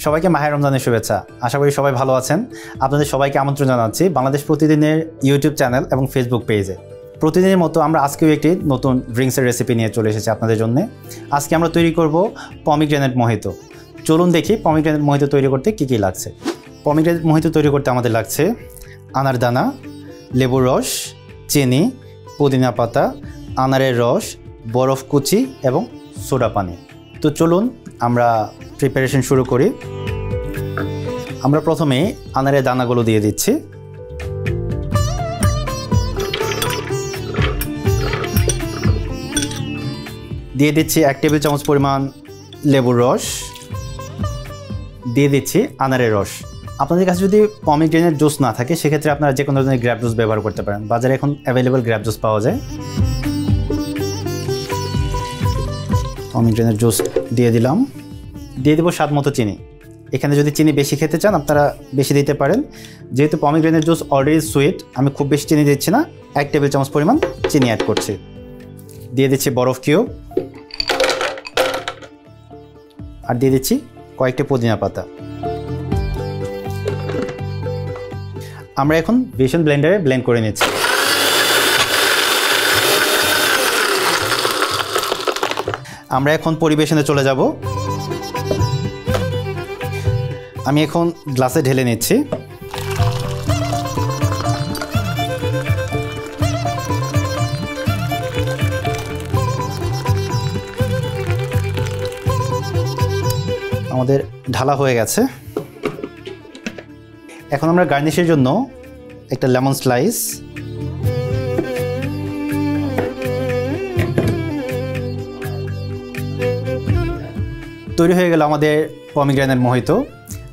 সবাইকে মাহে রমজানের শুভেচ্ছা। আশা করি সবাই ভালো আছেন। আপনাদের সবাইকে আমন্ত্রণ জানাচ্ছি বাংলাদেশ প্রতিদিনের ইউটিউব চ্যানেল এবং ফেসবুক পেজে। প্রতিদিনের মতো আমরা আজকেও একটি নতুন ড্রিঙ্কসের রেসিপি নিয়ে চলে এসেছি আপনাদের জন্য। আজকে আমরা তৈরি করব পমিগ্রেনেট মোহিতো। চলুন দেখি পমিগ্রেনেট মোহিতো তৈরি করতে কী কী লাগছে। পমিগ্রেনেট মোহিতো তৈরি করতে আমাদের লাগছে আনার দানা, লেবুর রস, চিনি, পুদিনা পাতা, আনারের রস, বরফ কুচি এবং সোডা পানি। তো চলুন আমরা প্রিপারেশন শুরু করি। আমরা প্রথমে আনারের দানাগুলো দিয়ে দিচ্ছি। দিয়ে দিচ্ছি 1 টেবিল চামচ পরিমাণ লেবুর রস, দিয়ে দিচ্ছি আনারের রস। আপনাদের কাছে যদি পমিগ্রেনেট জুস না থাকে সেক্ষেত্রে আপনারা যে কোনো ধরনের গ্র্যাপ জুস ব্যবহার করতে পারেন। বাজারে এখন অ্যাভেলেবল গ্র্যাপ জুস পাওয়া যায়। পমিগ্রেনেট জুস দিয়ে দিলাম। দিয়ে দেবো স্বাদ মতো চিনি। এখানে যদি চিনি বেশি খেতে চান আপনারা বেশি দিতে পারেন। যেহেতু পমিগ্রেনেট জুস অলরেডি সুইট, আমি খুব বেশি চিনি দিচ্ছি না, 1 টেবিল চামচ পরিমাণ চিনি অ্যাড করছি। দিয়ে দিচ্ছি বরফ কিউব, আর দিয়ে দিচ্ছি কয়েকটি পুদিনা পাতা। আমরা এখন ভিশন ব্লেন্ডারে ব্লেন্ড করে নিচ্ছি। আমরা এখন পরিবেশনে চলে যাব। আমি এখন গ্লাসে ঢেলে নিচ্ছি। আমাদের ঢালা হয়ে গেছে। এখন আমরা গার্নিশের জন্য একটা লেমন স্লাইস, তৈরি হয়ে গেল আমাদের পমিগ্রেনেট মোহিতো।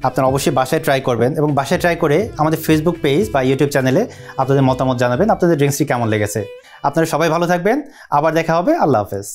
আপনারা অবশ্যই বাসায় ট্রাই করবেন এবং বাসায় ট্রাই করে আমাদের ফেসবুক পেজ বা ইউটিউব চ্যানেলে আপনাদের মতামত জানাবেন আপনাদের ড্রিঙ্কসটি কেমন লেগেছে। আপনারা সবাই ভালো থাকবেন। আবার দেখা হবে। আল্লাহ হাফেজ।